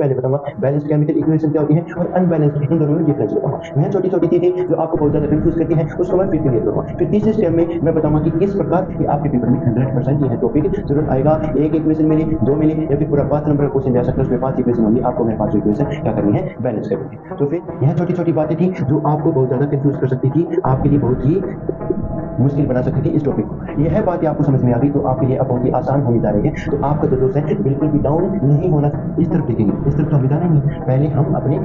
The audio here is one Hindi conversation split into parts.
पहले बताऊंगा बैलेंस्ड केमिकल इक्वेशन क्या होती है और अनबैलेंस्ड, इन दोनों में डिफरेंस बताऊंगा। मैं छोटी छोटी चीजें जो आपको बहुत ज्यादा कंफ्यूज करती हैं उसको मैं फिर क्लियर करूंगा। फिर तीसरे स्टेप में मैं बताऊंगा कि किस प्रकार ये आपके पेपर में 100% यह टॉपिक जरूरत आएगा। एक इक्वेशन मिले, दो मिले या फिर पूरा 5 नंबर का क्वेश्चन जा सकता है, उसमें 5 इक्वेशन होंगी, आपको मैं 5 इक्वेशन क्या करनी है, बैलेंस करनी है। तो फिर यह छोटी छोटी बातें थी जो आपको बहुत ज्यादा कंफ्यूज कर सकती थी, आपके लिए बहुत ही मुश्किल बना सकती थी इस टॉपिक को। यह बात आपको समझ में आ गई तो आपके लिए अब बहुत ही आसान होने जा रही है। तो आपका जो दोस्त है बिल्कुल भी डाउन नहीं होना। इस तरफ देखेंगे, इस तरफ तो हमें जाना नहीं है, पहले हम अपने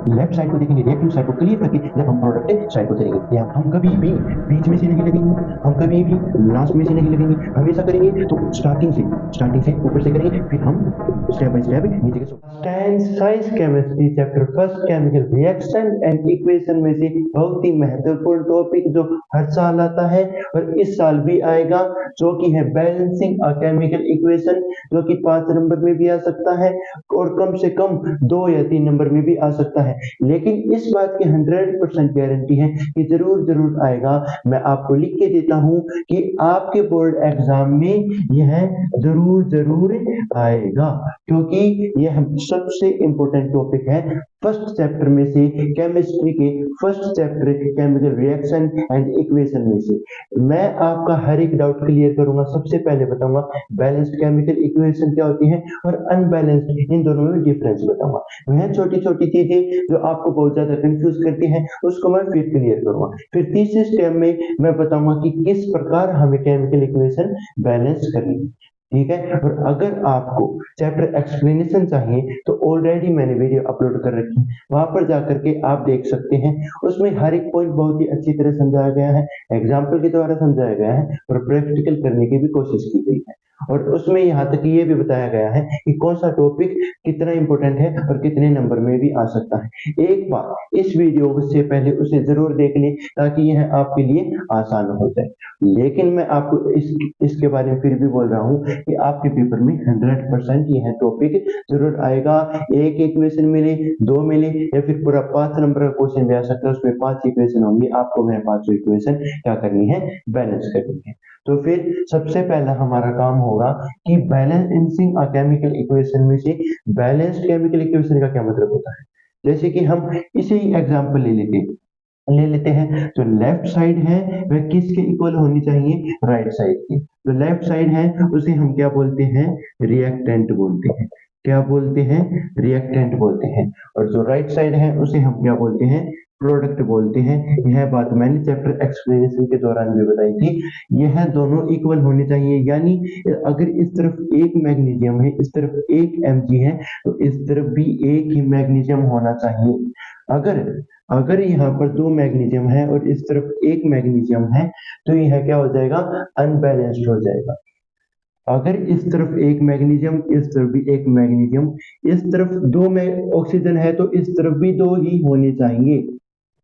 लेफ्ट साइड को देखेंगे, रिएक्टिव साइड को क्लियर करके जब हम प्रोडक्ट साइड को चलेंगे। या हम कभी भी बीच में से नहीं लगेंगे, हम कभी भी लास्ट में से नहीं लगेंगे, हमेशा करेंगे तो स्टार्टिंग से ऊपर से करेंगे, फिर हम स्टेप बाय स्टेप नीचे के science chemistry chapter first chemical reaction and equation में से बहुत ही महत्वपूर्ण टॉपिक जो हर साल आता है और इस साल भी आएगा, जो कि है बैलेंसिंग अ केमिकल इक्वेशन, जो कि 5 नंबर में भी आ सकता है और कम से कम 2 या 3 नंबर में भी आ सकता है। लेकिन इस बात की 100% गारंटी है कि जरूर आएगा। मैं आपको लिख के देता हूं कि आपके बोर्ड एग्जाम में यह जरूर आएगा, क्योंकि यह सबसे इंपॉर्टेंट टॉपिक है फर्स्ट चैप्टर में से, केमिस्ट्री के first chapter chemical reaction and equation में से। मैं आपका हर एक डाउट क्लियर करूंगा। सबसे पहले बताऊंगा बैलेंस्ड केमिकल इक्वेशन क्या होती है और अनबैलेंस्ड, इन दोनों में डिफरेंस बताऊंगा। वह छोटी छोटी चीजें जो आपको बहुत ज्यादा कंफ्यूज करती हैं उसको मैं फिर क्लियर करूंगा। फिर तीसरे स्टेप में मैं बताऊंगा कि किस प्रकार हमें केमिकल इक्वेशन बैलेंस करनी है, ठीक है। और अगर आपको चैप्टर एक्सप्लेनेशन चाहिए तो ऑलरेडी मैंने वीडियो अपलोड कर रखी है, वहां पर जाकर के आप देख सकते हैं। उसमें हर एक पॉइंट बहुत ही अच्छी तरह समझाया गया है, एग्जाम्पल के द्वारा समझाया गया है और प्रैक्टिकल करने की भी कोशिश की गई है। और उसमें यहाँ तक ये भी बताया गया है कि कौन सा टॉपिक कितना इंपॉर्टेंट है और कितने नंबर में भी आ सकता है। एक बार इस वीडियो से पहले उसे जरूर देख लें ताकि यह आपके लिए आसान हो जाए। लेकिन मैं आपको इसके बारे में फिर भी बोल रहा हूँ कि आपके पेपर में 100% यह टॉपिक जरूर आएगा। एक इक्वेशन मिले, दो मिले या फिर पूरा 5 नंबर का क्वेश्चन भी आ सकता है, उसमें 5 इक्वेशन होंगी, आपको वह 5 इक्वेशन क्या करनी है, बैलेंस करनी है। तो फिर सबसे पहला हमारा काम होगा कि बैलेंसिंग अ केमिकल इक्वेशन में से बैलेंस्ड केमिकल इक्वेशन का क्या मतलब होता है। जैसे कि हम इसे ही एग्जांपल ले लेते हैं। जो लेफ्ट साइड है वह किसके इक्वल होनी चाहिए, राइट साइड की। जो लेफ्ट साइड है उसे हम क्या बोलते हैं, रिएक्टेंट बोलते हैं। क्या बोलते हैं, रिएक्टेंट बोलते हैं। और जो राइट साइड है उसे हम क्या बोलते हैं, प्रोडक्ट बोलते हैं। यह बात मैंने चैप्टर एक्सप्लेनेशन के दौरान भी बताई थी। यह दोनों इक्वल होने चाहिए, यानी अगर इस तरफ एक मैग्नीशियम है, इस तरफ एक Mg है, तो इस तरफ भी एक ही मैग्नीशियम होना चाहिए। अगर अगर यहाँ पर 2 मैग्नीशियम है और इस तरफ एक मैग्नीशियम है तो यह क्या हो जाएगा, अनबैलेंस्ड हो जाएगा। अगर इस तरफ एक मैग्नीशियम, इस तरफ भी एक मैग्नीशियम, इस तरफ 2 में ऑक्सीजन है तो इस तरफ भी 2 ही होने चाहिए,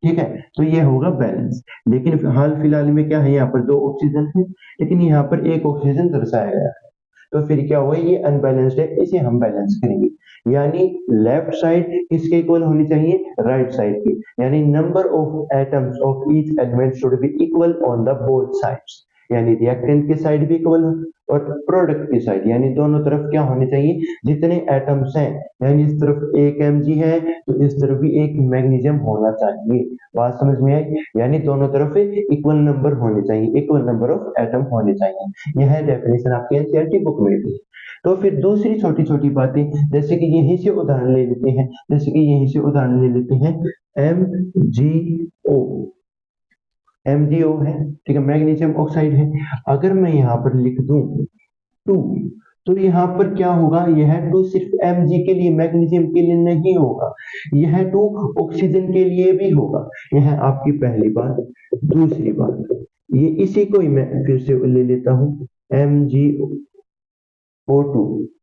ठीक है। तो ये होगा बैलेंस। लेकिन हाल फिलहाल में क्या है, यहाँ पर 2 ऑक्सीजन है लेकिन यहाँ पर एक ऑक्सीजन दर्शाया गया है, तो फिर क्या हुआ, ये अनबैलेंस्ड है, इसे हम बैलेंस करेंगे। यानी लेफ्ट साइड किसके इक्वल होनी चाहिए, राइट साइड की। यानी number of atoms of each element should be equal on the both sides. यानी रिएक्टेंट की साइड भी इक्वल और प्रोडक्ट की साइड, यानी दोनों तरफ क्या होने चाहिए, जितने एटम्स हैं, यानी इस तरफ एक Mg है तो इस तरफ भी एक मैग्नीशियम होना चाहिए। बात समझ में आई, यानी दोनों तरफ इक्वल नंबर होने चाहिए, इक्वल नंबर ऑफ एटम होने चाहिए। यह डेफिनेशन आपके एनसीईआरटी बुक में भी है। तो फिर दूसरी छोटी छोटी बातें, जैसे कि यहीं से उदाहरण ले लेते हैं, MgO है, ठीक है, मैग्नीशियम ऑक्साइड है। अगर मैं यहाँ पर लिख दूं 2, तो यहाँ पर क्या होगा, यह 2 सिर्फ Mg के लिए, मैग्नीशियम के लिए नहीं होगा, यह 2 ऑक्सीजन के लिए भी होगा। यह आपकी पहली बात। दूसरी बात, ये इसी को ही मैं फिर से ले लेता हूँ, MgO2,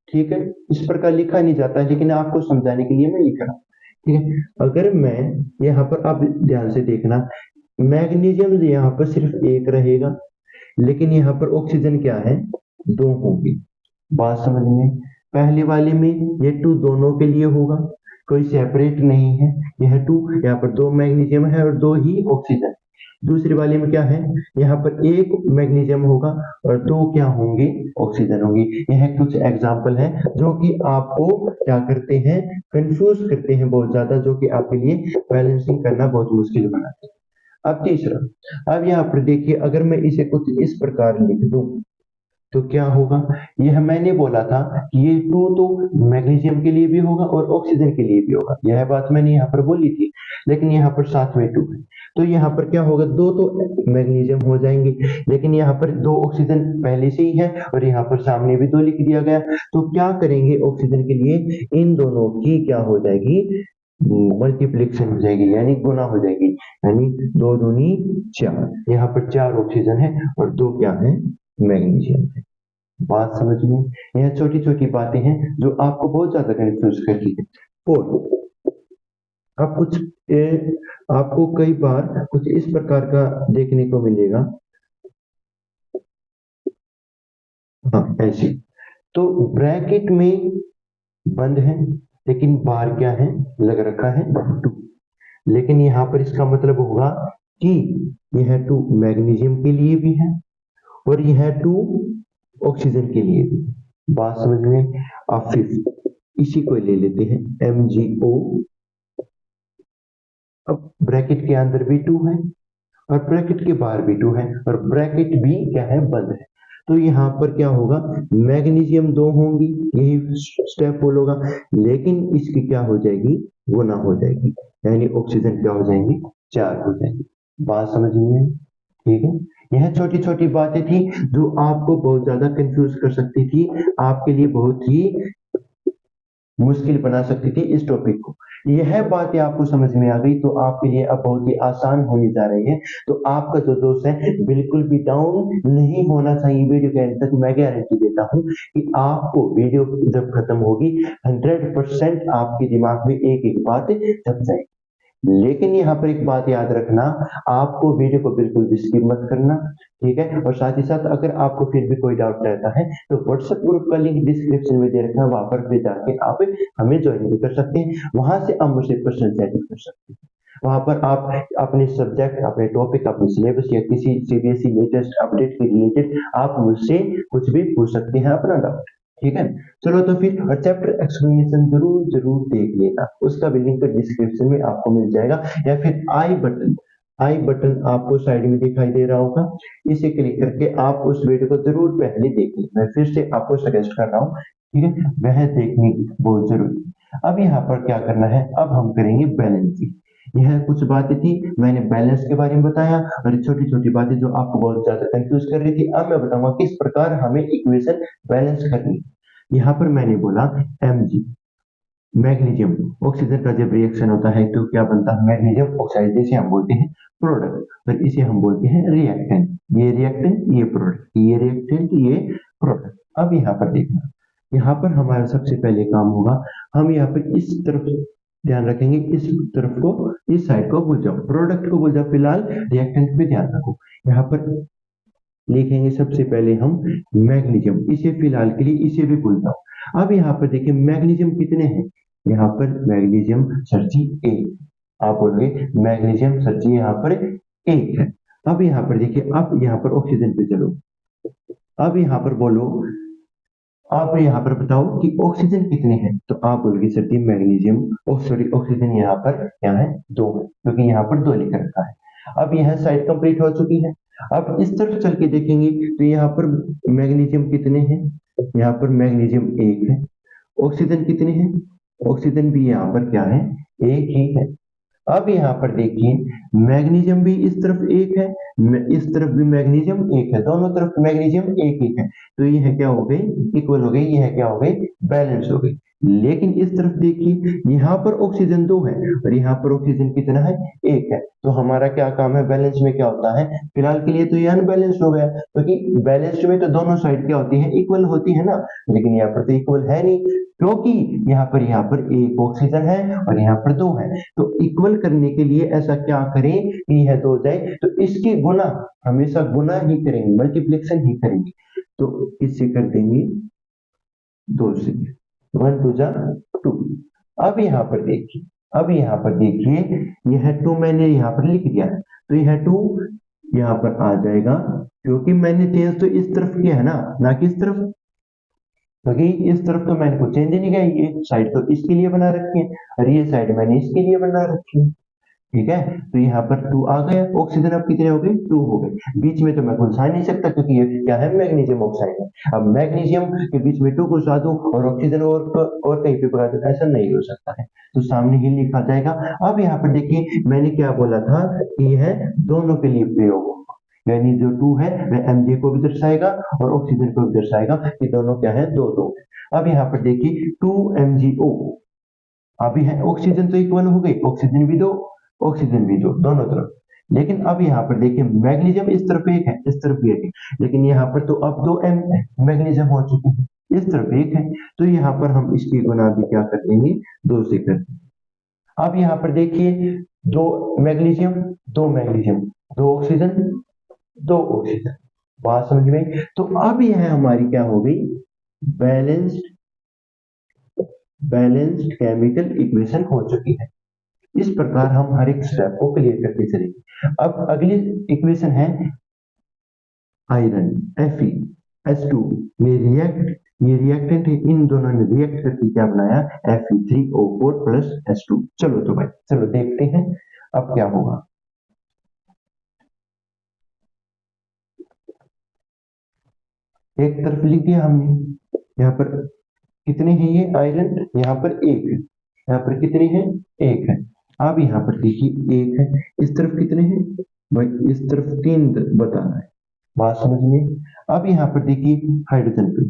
ठीक है। इस प्रकार लिखा नहीं जाता है लेकिन आपको समझाने के लिए मैं लिख रहा हूँ, ठीक है। अगर मैं यहाँ पर, आप ध्यान से देखना, मैग्नीशियम यहाँ पर सिर्फ एक रहेगा लेकिन यहाँ पर ऑक्सीजन क्या है, 2 होंगी। बात समझ में, पहले वाले में ये 2 दोनों के लिए होगा, कोई सेपरेट नहीं है, यह 2, यहाँ पर 2 मैग्नीशियम है और 2 ही ऑक्सीजन। दूसरी वाले में क्या है, यहाँ पर एक मैग्नीशियम होगा और दो क्या होंगे, ऑक्सीजन होंगी। यह कुछ एग्जाम्पल है जो कि आपको क्या करते हैं, कंफ्यूज करते हैं बहुत ज्यादा, जो कि आपके लिए बैलेंसिंग करना बहुत मुश्किल बनाते हैं। अब तीसरा, अब यहाँ पर देखिए, अगर मैं इसे कुछ इस प्रकार लिख दूं तो क्या होगा, यह मैंने बोला था कि ये टू तो मैग्नीशियम के लिए भी होगा और ऑक्सीजन के लिए भी होगा, यह बात मैंने यहाँ पर बोली थी। लेकिन यहाँ पर साथ में टू है, तो यहाँ पर क्या होगा, दो तो मैग्नीशियम हो जाएंगे, लेकिन यहाँ पर दो ऑक्सीजन पहले से ही है और यहाँ पर सामने भी दो लिख दिया गया। तो क्या करेंगे ऑक्सीजन के लिए, इन दोनों की क्या हो जाएगी, मल्टीप्लिकेशन हो जाएगी, यानी गुना हो जाएगी, यानी दो दूनी चार। यहाँ पर चार ऑक्सीजन है और दो क्या है, मैग्नीशियम है। बात समझ में, यह छोटी छोटी बातें हैं जो आपको बहुत ज्यादा कंफ्यूज करती है। और अब कुछ आपको कई बार कुछ इस प्रकार का देखने को मिलेगा, हाँ ऐसे, तो ब्रैकेट में बंद है लेकिन बाहर क्या है, लग रखा है टू। लेकिन यहाँ पर इसका मतलब होगा कि यह टू मैग्नीशियम के लिए भी है और यह टू ऑक्सीजन के लिए भी। बात समझ में। अब फिर इसी को ले लेते हैं MgO। अब ब्रैकेट के अंदर भी टू है और ब्रैकेट के बाहर भी टू है और ब्रैकेट भी क्या है, बंद है। तो यहाँ पर क्या होगा, मैग्नीशियम दो होंगी, यही स्टेप फॉलो होगा, लेकिन इसकी क्या हो जाएगी, गुना हो जाएगी, यानी ऑक्सीजन क्या हो जाएंगी, चार हो जाएंगी। बात समझ में आई? ठीक है, यह छोटी छोटी बातें थी जो आपको बहुत ज्यादा कंफ्यूज कर सकती थी, आपके लिए बहुत ही मुश्किल बना सकती थी इस टॉपिक को। यह बातें आपको समझ में आ गई तो आपके लिए अब बहुत ही आसान होने जा रही है। तो आपका जो दोस्त है बिल्कुल भी डाउन नहीं होना चाहिए वीडियो के एंड तक। मैं गारंटी देता हूं कि आपको वीडियो जब खत्म होगी 100% आपके दिमाग में एक एक बात जम जाएगी। लेकिन यहाँ पर एक बात याद रखना, आपको वीडियो को बिल्कुल भी स्किप मत करना, ठीक है। और साथ ही साथ अगर आपको फिर भी कोई डाउट रहता है तो व्हाट्सएप ग्रुप का लिंक डिस्क्रिप्शन में दे रखा है, वहां पर भी जाके आप हमें ज्वाइन भी कर सकते हैं, वहां से आप मुझसे क्वेश्चन सेटिंग कर सकते हैं। वहां पर आप अपने सब्जेक्ट, अपने टॉपिक, अपने सिलेबस या किसी सीबीएसई लेटेस्ट अपडेट के रिलेटेड आप मुझसे कुछ भी पूछ सकते हैं अपना डाउट, ठीक है। चलो तो फिर, और चैप्टर एक्सप्लेनेशन जरूर जरूर देख लेना, उसका भी लिंक डिस्क्रिप्शन में आपको मिल जाएगा, या फिर आई बटन आपको साइड में दिखाई दे रहा होगा, इसे क्लिक करके आप उस वीडियो को जरूर पहले देख लें। मैं फिर से आपको सजेस्ट कर रहा हूँ, ठीक है, वह देखनी बहुत जरूरी है। अब यहाँ पर क्या करना है, अब हम करेंगे बैलेंसिंग। यह कुछ बातें थी, मैंने बैलेंस के बारे में बताया, और छोटी छोटी बातें जो आपको बहुत ज्यादा कंफ्यूज कर रही थी, अब मैं बताऊंगा किस प्रकार हमें इक्वेशन बैलेंस करनी है। यहाँ पर मैंने बोला Mg, मैग्नीशियम ऑक्सीजन का जब रिएक्शन होता है तो क्या बनता है, मैग्नीशियम ऑक्साइड, जिसे हम बोलते हैं प्रोडक्ट, और इसे हम बोलते हैं रिएक्टेंट। ये रिएक्टेंट, ये प्रोडक्ट, ये रिएक्टेंट, ये प्रोडक्ट। अब यहाँ पर देखना, यहाँ पर हमारा सबसे पहले काम होगा, हम यहाँ पर इस तरफ ध्यान रखेंगे, इस तरफ को, इस साइड को भूल जाओ, प्रोडक्ट को भूल जाओ, फिलहाल रिएक्टेंट पे ध्यान रखो। यहाँ पर लिखेंगे सबसे पहले हम मैग्नीशियम, इसे फिलहाल के लिए इसे भी भूल जाओ। अब यहाँ पर देखिए मैग्नीशियम कितने हैं, यहाँ पर मैग्नीशियम सर जी एक, आप बोलोगे मैग्नीशियम सर जी यहाँ पर एक है। अब यहाँ पर देखिए, अब यहाँ पर ऑक्सीजन पे चलो, अब यहाँ पर बोलो, आप यहाँ पर बताओ कि ऑक्सीजन कितने हैं, तो आप बोलोगे sir G magnesium, sorry oxygen यहाँ पर क्या है, दो है, क्योंकि यहाँ पर दो लिख रखा है। अब यह साइड कंप्लीट हो चुकी है। अब इस तरफ चल के देखेंगे तो यहाँ पर मैग्नीशियम कितने हैं, यहाँ पर मैग्नीशियम एक है। ऑक्सीजन कितने हैं, ऑक्सीजन भी यहाँ पर क्या है, एक ही है। अब यहाँ पर देखिए मैग्नीशियम भी इस तरफ एक है, इस तरफ भी मैग्नीशियम एक है, दोनों तरफ मैग्नीशियम एक एक है, तो यह क्या हो गई, इक्वल हो गई, यह क्या हो गई, बैलेंस हो गई। लेकिन इस तरफ देखिए, यहाँ पर ऑक्सीजन दो है और यहाँ पर ऑक्सीजन कितना है, एक है, तो हमारा क्या काम है, बैलेंस में क्या होता है, फिलहाल के लिए तो ये अनबैलेंस्ड हो गया, क्योंकि बैलेंस्ड में तो दोनों साइड क्या होती है, इक्वल होती है ना, लेकिन यहाँ पर तो इक्वल है नहीं, क्योंकि यहाँ पर एक ऑक्सीजन है और यहाँ पर दो है। तो इक्वल करने के लिए ऐसा क्या करें कि यह दो जाए, तो इसके गुना, हमेशा गुना ही करेंगे, मल्टीप्लिकेशन ही करेंगे, तो इससे कर देंगे दो से, वन टू जा टू। अब यहाँ पर देखिए, अब यहाँ पर देखिए, यह टू मैंने यहाँ पर लिख दिया है, तो यह 2 यहाँ पर आ जाएगा, क्योंकि मैंने चेंज तो इस तरफ किया है ना कि इस तरफ, क्योंकि इस तरफ तो मैंने को चेंज नहीं किया, ये साइड तो इसके लिए बना रखी है और ये साइड मैंने इसके लिए बना रखी है। ठीक है, तो यहाँ पर 2 आ गया, ऑक्सीजन अब कितने हो गए, 2 हो गए। बीच में तो मैं घुसा नहीं सकता क्योंकि ये क्या है, मैग्नीशियम ऑक्साइड है। अब मैग्नीशियम के बीच में 2 घुसा दूं और ऑक्सीजन और कहीं पे पकड़ा दूं, ऐसा नहीं हो सकता है, तो सामने ही लिखा जाएगा। अब यहाँ पर देखिए मैंने क्या बोला था कि यह दोनों के लिए प्रयोग होगा, यानी जो 2 है वह Mj को भी दर्शाएगा और ऑक्सीजन को भी दर्शाएगा कि दोनों क्या है, दो दो। अब यहाँ पर देखिए 2MgO, अभी है ऑक्सीजन तो इक्वल हो गई, ऑक्सीजन भी दो, ऑक्सीजन भी दो, दोनों तरफ। लेकिन अब यहाँ पर देखिए मैग्नीशियम इस तरफ एक है, इस तरफ भी एक है, लेकिन यहाँ पर तो अब 2 मैग्नीशियम हो चुके हैं, इस तरफ एक है, तो यहाँ पर हम इसकी गुना भी क्या कर देंगे, 2 से कर देंगे। अब यहाँ पर देखिए 2 मैग्नीशियम, 2 मैग्नीशियम, 2 ऑक्सीजन, 2 ऑक्सीजन, बात समझ में। तो अब यह हमारी क्या हो गई, बैलेंस्ड बैलेंस्ड केमिकल इक्वेशन हो चुकी है। इस प्रकार हम हर एक स्टेप को क्लियर करते चलेंगे। अब अगली इक्वेशन है आयरन Fe2 में ये रिएक्टेंट है, इन दोनों ने रिएक्ट करके क्या बनाया, Fe3O4 प्लस H2। चलो तो भाई चलो देखते हैं अब क्या होगा। एक तरफ लिख दिया हमने, यहाँ पर कितने हैं ये आयरन, यहाँ पर एक है, यहाँ पर कितने हैं, एक है। अब यहाँ पर देखिए एक है, इस तरफ कितने हैं भाई, इस तरफ 3 बताना है, बात समझ में। अब यहाँ पर देखिए हाइड्रोजन पे,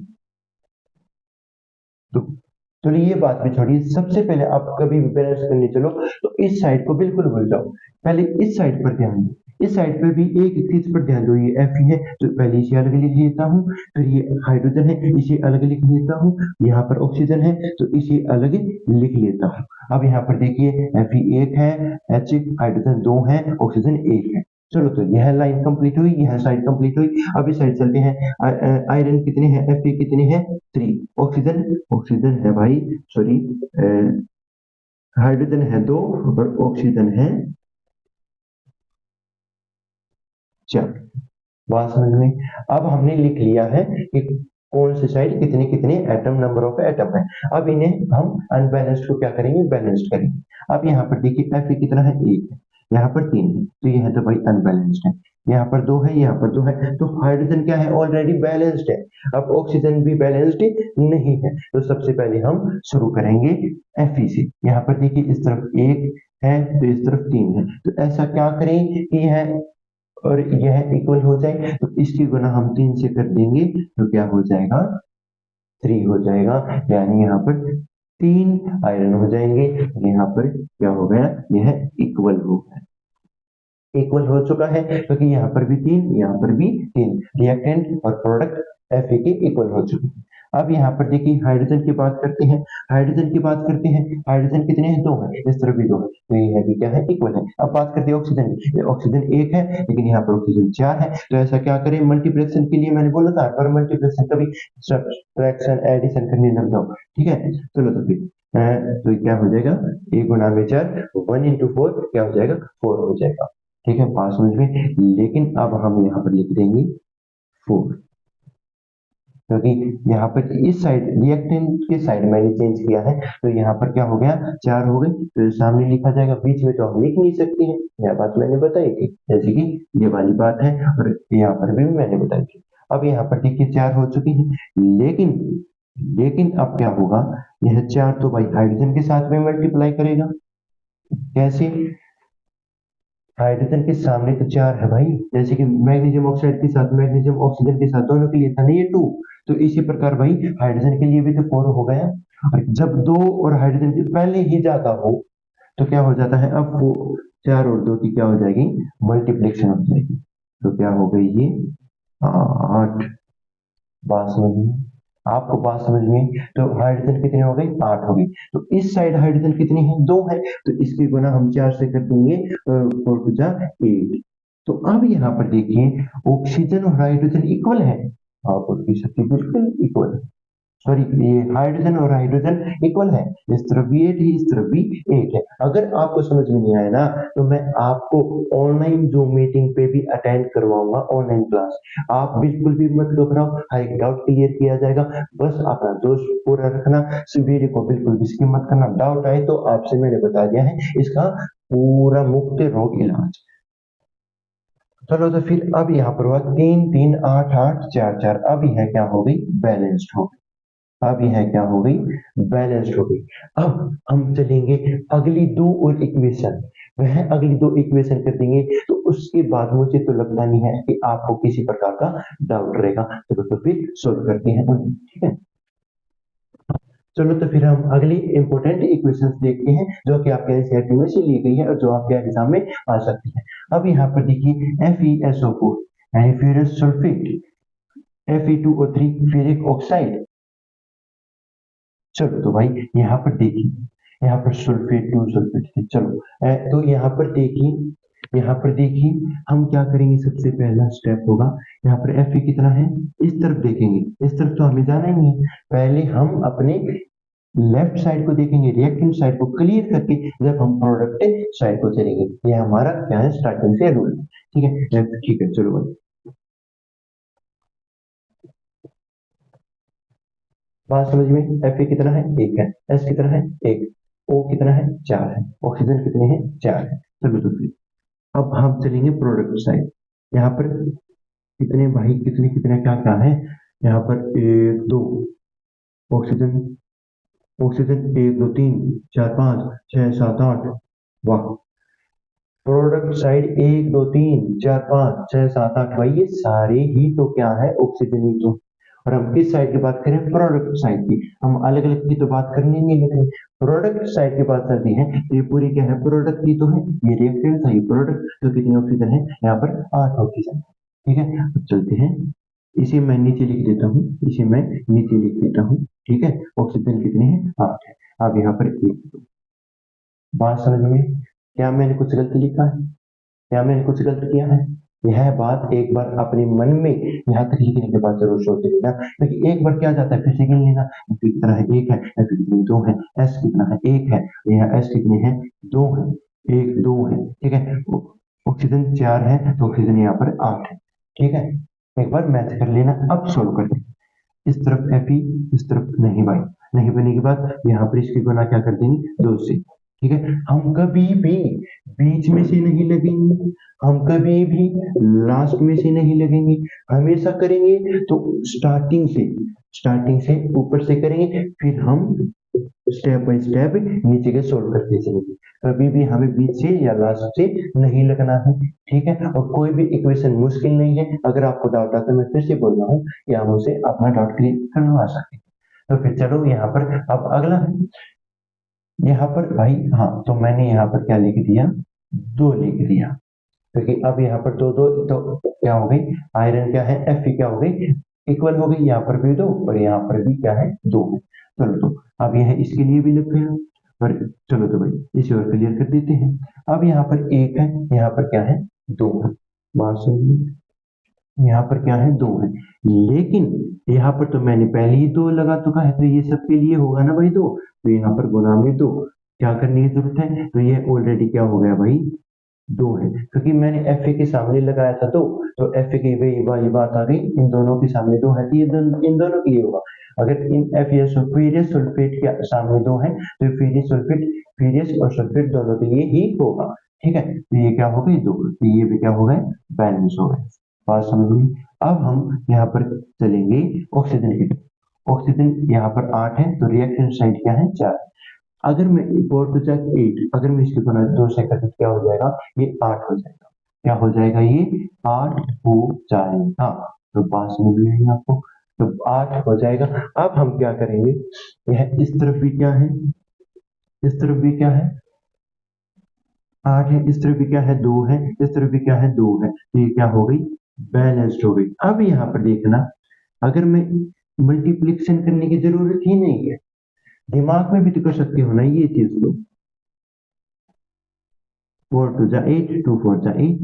तो चलिए ये बात भी छोड़िए, सबसे पहले आप कभी भी बैलेंस करने चलो तो इस साइड को बिल्कुल भूल जाओ, पहले इस साइड पर ध्यान दो। इस साइड पर भी एक चीज पर ध्यान दो, ये Fe है तो पहले इसे अलग लिख लेता हूँ, फिर ये हाइड्रोजन है इसे अलग लिख लेता हूँ, यहाँ पर ऑक्सीजन है तो इसे अलग लिख लेता हूँ। अब यहाँ पर देखिए Fe 1 है, H हाइड्रोजन 2 है, ऑक्सीजन 1 है। चलो तो यह लाइन कंप्लीट हुई, यह साइड कंप्लीट हुई। अब इस साइड चलते हैं, आयरन कितने हैं, Fe कितने हैं, 3, ऑक्सीजन ऑक्सीजन है भाई, सॉरी हाइड्रोजन है 2 और ऑक्सीजन है 4, बात समझ में। अब हमने लिख लिया है कि कौन सी साइड कितने कितने एटम, नंबर ऑफ एटम है। अब इन्हें हम अनबैलेंस्ड को क्या करेंगे, बैलेंस्ड करेंगे। अब यहाँ पर देखिए Fe कितना है, 1 है, यहाँ पर 3 है, तो यह तो भाई अनबैलेंस्ड है। यहाँ पर 2 है, यहाँ पर 2 है, तो हाइड्रोजन क्या है, ऑलरेडी बैलेंस्ड है। अब ऑक्सीजन भी बैलेंस्ड नहीं है, तो सबसे पहले हम शुरू करेंगे Fe से। यहाँ पर देखिए इस तरफ 1 है तो इस तरफ 3 है, तो ऐसा क्या करें कि यह और यह इक्वल हो जाए, तो इसकी गुना हम 3 से कर देंगे, तो क्या हो जाएगा, 3 हो जाएगा, यानी यहाँ पर 3 आयरन हो जाएंगे। यहाँ पर क्या हो गया, यह इक्वल हो गया, इक्वल हो चुका है, क्योंकि यहाँ पर भी 3, यहाँ पर भी 3, रिएक्टेंट और प्रोडक्ट Fe के इक्वल हो चुके हैं। अब यहाँ पर देखिए हाइड्रोजन की बात करते हैं, हाइड्रोजन की बात करते हैं, हाइड्रोजन कितने हैं, 2 है, इस तरफ भी 2 है, तो ये भी क्या है, इक्वल है। अब बात करते हैं ऑक्सीजन की, ऑक्सीजन 1 है लेकिन यहाँ पर ऑक्सीजन 4 है, तो ऐसा क्या करें, मल्टीप्लेक्शन के लिए मैंने बोला था, पर मल्टीप्लेक्शन कभी सब्ट्रैक्शन एडिशन करने लग जाओ, ठीक है। चलो तो फिर तो क्या हो जाएगा, 1 गुना में 4, 1 into 4 क्या हो जाएगा, 4 हो जाएगा, ठीक है, 5 समझ में। लेकिन अब हम यहाँ पर लिख देंगे 4, क्योंकि यहाँ पर इस साइड रिएक्टेंट के साइड मैंने चेंज किया है, तो यहाँ पर क्या हो गया, 4 हो गए, तो सामने लिखा जाएगा, बीच में तो हम लिख नहीं सकते हैं, यह बात मैंने बताई थी, जैसे कि ये वाली बात है, और यहाँ पर भी मैंने बताई थी। अब यहाँ पर देखिए 4 हो चुकी है, लेकिन लेकिन अब क्या होगा, यह 4 तो भाई हाइड्रोजन के साथ में मल्टीप्लाई करेगा, कैसे, हाइड्रोजन के सामने तो 4 है भाई, जैसे कि मैग्नीशियम ऑक्साइड के साथ, मैग्नीशियम ऑक्सीजन के साथ, दोनों के लिए था ना ये 2, तो इसी प्रकार भाई हाइड्रोजन के लिए भी तो 4 हो गया। और जब 2 और हाइड्रोजन के पहले ही ज्यादा हो तो क्या हो जाता है, अब वो 4 और 2 की क्या हो जाएगी, मल्टीप्लिकेशन हो जाएगी, तो क्या हो गई ये 8, बात समझ में, आपको बात समझ में। तो हाइड्रोजन कितने हो गए, 8 हो गई, तो इस साइड हाइड्रोजन कितनी है, 2 है, तो इसकी गुना हम 4 से कर देंगे, 4 टू जा 8। तो अब यहाँ पर देखिए ऑक्सीजन और हाइड्रोजन इक्वल है, आप उनकी शक्ति बिल्कुल इक्वल है, सॉरी, ये हाइड्रोजन और हाइड्रोजन इक्वल है, इस तरफ भी 8 है, इस तरफ भी 8 है। अगर आपको समझ में नहीं आया ना तो मैं आपको ऑनलाइन जूम मीटिंग पे भी अटेंड करवाऊंगा, ऑनलाइन क्लास। आप बिल्कुल भी मत घबराओ, हर एक डाउट क्लियर किया जाएगा। बस अपना दोस्त पूरा रखना, वीडियो को बिल्कुल भी स्किप मत करना। डाउट आए तो आपसे मैंने बता दिया है इसका पूरा मुफ्त रोग इलाज। चलो तो फिर अब यहाँ पर हुआ 3 3 8 8 4 4, अब यह क्या हो गई, बैलेंस्ड हो गई। अब यह क्या हो गई, बैलेंस्ड हो गई। अब हम चलेंगे अगली दो और इक्वेशन, वह अगली दो इक्वेशन कर देंगे तो उसके बाद मुझे तो लगता नहीं है कि आपको किसी प्रकार का डाउट रहेगा। चलो तो फिर सोल्व करते हैं उन्हें, ठीक है। चलो तो फिर हम अगली इंपॉर्टेंट इक्वेशंस देखते हैं जो कि आपके एनसीईआरटी में से ली गई है और जो आपके एग्जाम में आ सकती है। अब यहाँ पर देखिए FeSO4 यानी फ्यूरस सल्फेट, Fe2O3 फेरिक ऑक्साइड। चलो तो भाई यहाँ पर देखिए, यहाँ पर सल्फेट टू सल्फेट, चलो तो यहाँ पर देखिए हम क्या करेंगे, सबसे पहला स्टेप होगा यहाँ पर Fe कितना है, इस तरफ देखेंगे, इस तरफ तो हमें जाना ही नहीं है। पहले हम अपने लेफ्ट साइड को देखेंगे, रिएक्टेंट साइड को क्लियर करके जब हम प्रोडक्ट साइड को चलेंगे। ये हमारा क्या है, स्टार्टिंग से रूल, ठीक है। ठीक है, चलो भाई बात समझ में। Fe कितना है, एक है, S कितना है, एक, O कितना है, चार है, ऑक्सीजन कितने हैं, चार है। चलो तो फिर अब हम चलेंगे प्रोडक्ट साइड। यहाँ पर कितने भाई, कितने कितने क्या क्या है, यहाँ पर एक दो, ऑक्सीजन ऑक्सीजन एक दो तीन चार पाँच छह सात आठ, वाह। प्रोडक्ट साइड एक दो तीन चार पाँच छह सात आठ, भाई ये सारे ही तो क्या है, ऑक्सीजन ही तो। और हम किस साइड की बात करें, प्रोडक्ट साइड की। हम अलग अलग की तो बात करनी नहीं, लेकिन प्रोडक्ट साइड की बात करती है। ये पूरी क्या है, प्रोडक्ट की तो है, ये रिएक्टेंट था, ये प्रोडक्ट। तो कितनी ऑक्सीजन है यहाँ पर, 8 ऑक्सीजन, ठीक है। अब चलते हैं, इसे मैं नीचे लिख देता हूँ, इसे मैं नीचे लिख देता हूँ, ठीक है। ऑक्सीजन कितने हैं, 8 है। अब यहाँ पर एक, बात समझ में, क्या मैंने कुछ गलत लिखा है, क्या मैंने कुछ गलत किया है। यह बात एक बार अपने मन में यहाँ तक लिखने के बाद जरूर सोच लेना, क्योंकि एक बार क्या जाता है फिर से गिन लेना। कितना है, एक है, F कितने, दो है, S कितना है, एक है, यहाँ S कितने हैं, दो है, एक दो है, ठीक है। ऑक्सीजन चार है तो ऑक्सीजन यहाँ पर 8 है, ठीक है। एक बार मैच कर लेना, अब सोल्व करते हैं। इस तरफ Fe, इस तरफ नहीं भाई, नहीं बनने के बाद यहाँ पर इसकी गुना क्या कर देंगे, दो से, ठीक है। हम कभी भी बीच में से नहीं लगेंगे, हम कभी भी लास्ट में से नहीं लगेंगे, हमेशा करेंगे तो स्टार्टिंग से ऊपर से करेंगे, फिर हम स्टेप बाय स्टेप नीचे के सोल्व करते चलेंगे। कभी भी हमें बीच से या लास्ट से नहीं लगना है, ठीक है। और कोई भी इक्वेशन मुश्किल नहीं है, अगर आपको डाउट आता है मैं फिर से बोल रहा हूँ कि आप मुझसे अपना डाउट क्लियर करवा सकते हैं। तो फिर चलो यहाँ पर अब अगला है, यहाँ पर भाई हाँ, तो मैंने यहाँ पर क्या लिख दिया, दो लिख दिया, क्योंकि अब यहाँ पर दो दो तो क्या हो गई, आयरन क्या है, Fe क्या हो गई, इक्वल हो गई। यहाँ पर भी दो और यहाँ पर भी क्या है, दो है। चलो तो अब यह इसके लिए भी लिख गया, और चलो तो भाई इसे और क्लियर कर देते हैं। अब यहाँ पर एक है, यहाँ पर क्या है, दो है, बात सुनिए, यहाँ पर क्या है, दो है, लेकिन यहाँ पर तो मैंने पहले ही दो लगा चुका है, तो ये सबके लिए होगा ना भाई दो, तो यहाँ पर गुना में दो क्या करने की जरूरत है, तो ये ऑलरेडी क्या हो गया भाई, दो है, क्योंकि मैंने Fe के सामने लगाया था दो, तो Fe की वही वाली बात आ गई, इन दोनों के सामने दो है, तो ये इन दोनों की ये होगा। अगर इन फेरियस सल्फेट के सामने दो है तो फेरियस और सल्फेट दोनों के लिए ही होगा, ठीक है। तो ये क्या हो गई, दो, तो ये भी क्या हो गए, बैलेंस हो गए, बात समझ में। अब हम यहाँ पर चलेंगे ऑक्सीजन की तरफ। ऑक्सीजन यहाँ पर 8 है तो रिएक्शन साइड क्या है, 4। अगर मैं फोर टू जा 8, अगर मैं इसकी गुना 2 से कर, क्या हो जाएगा, ये 8 हो जाएगा, क्या हो जाएगा, ये 8 हो जाएगा। तो बात समझ में आई आपको, तो 8 हो जाएगा। अब हम क्या करेंगे, यह इस तरफ भी क्या है, इस तरफ भी क्या है, 8 है, इस तरफ भी क्या है, 2 है, इस तरफ भी क्या है, 2 है, तो ये क्या हो गई, बैलेंस्ड हो गई। अब यहाँ पर देखना, अगर मैं मल्टीप्लिकेशन करने की जरूरत ही नहीं है, दिमाग में भी तो कर सकते हो ना ये चीज, तो 4 टू जा 8, 2 4 जा 8,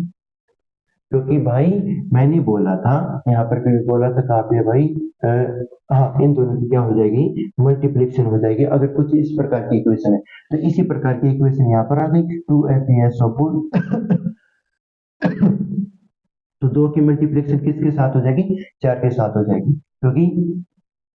क्योंकि भाई मैंने बोला था, यहाँ पर भी बोला था कहाँ पे भाई, हाँ, इन दोनों की क्या हो जाएगी, मल्टीप्लिकेशन हो जाएगी अगर कुछ इस प्रकार की इक्वेशन है। तो इसी प्रकार की इक्वेशन यहाँ पर आ गई 2FeSO4 तो 2 की मल्टीप्लिकेशन किसके साथ हो जाएगी, 4 के साथ हो जाएगी, क्योंकि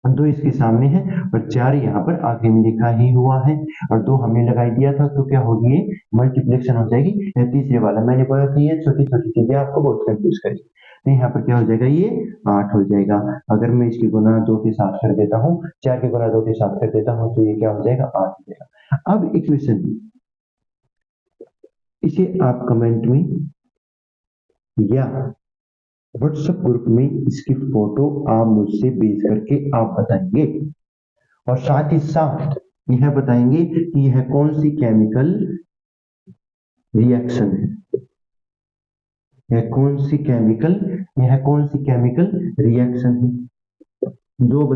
2 इसके सामने है और 4 यहाँ पर आगे में लिखा ही हुआ है और 2 हमने लगाई दिया था, तो क्या होगी, ये मल्टीप्लिकेशन हो जाएगी। तीसरे वाला मैंने बोला था ये छोटी छोटी चीजें आपको बहुत कंफ्यूज करेगी। तो यहाँ पर क्या हो जाएगा, ये 8 हो जाएगा। अगर मैं इसकी गुना 2 के साथ कर देता हूँ, 4 के गुना 2 के साथ कर देता हूँ, तो ये क्या हो जाएगा, 8 हो जाएगा। अब इक्वेशन इसे आप कमेंट में या व्हाट्सएप ग्रुप में इसकी फोटो आप मुझसे भेज करके आप बताएंगे और साथ ही साथ यह बताएंगे कि यह कौन सी केमिकल रिएक्शन है, यह कौन सी केमिकल रिएक्शन है। जो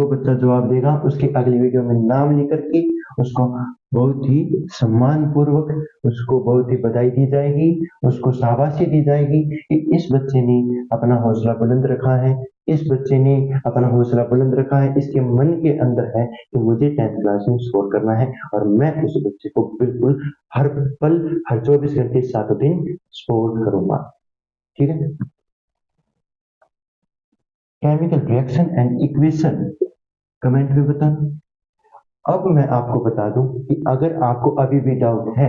बच्चा जवाब देगा उसकी अगली वीडियो में नाम लिख करके उसको बहुत ही सम्मान पूर्वक उसको बहुत ही बधाई दी जाएगी, उसको शाबाशी दी जाएगी कि इस बच्चे ने अपना हौसला बुलंद रखा है, इसके मन के अंदर है कि मुझे 10th क्लास में स्कोर करना है और मैं उस बच्चे को बिल्कुल हर पल, हर 24 घंटे 7 दिन सपोर्ट करूंगा। ठीक है, chemical reaction and equation comment में बताना। अब मैं आपको बता दूं कि अगर आपको अभी भी डाउट है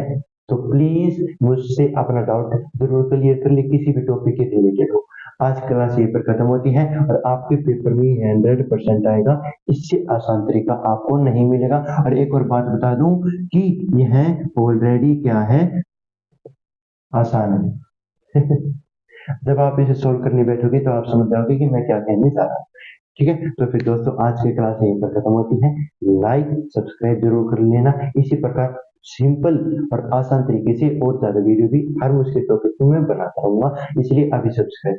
तो प्लीज मुझसे अपना डाउट जरूर क्लियर कर ले, किसी भी टॉपिक के रिलेटेड हो। आज क्लास यहीं पर खत्म होती है और आपके पेपर में 100% आएगा, इससे आसान तरीका आपको नहीं मिलेगा। और एक और बात बता दूं कि यह ऑलरेडी क्या है, आसान है। जब आप इसे सोल्व करने बैठोगे तो आप समझ जाओगे कि मैं क्या कहने जा रहा हूँ। ठीक है, तो फिर दोस्तों आज की क्लास यहीं पर खत्म होती है। लाइक सब्सक्राइब जरूर कर लेना। इसी प्रकार सिंपल और आसान तरीके से और ज्यादा वीडियो भी हर मुश्किल टॉपिक में मैं बनाता रहूंगा, इसलिए अभी सब्सक्राइब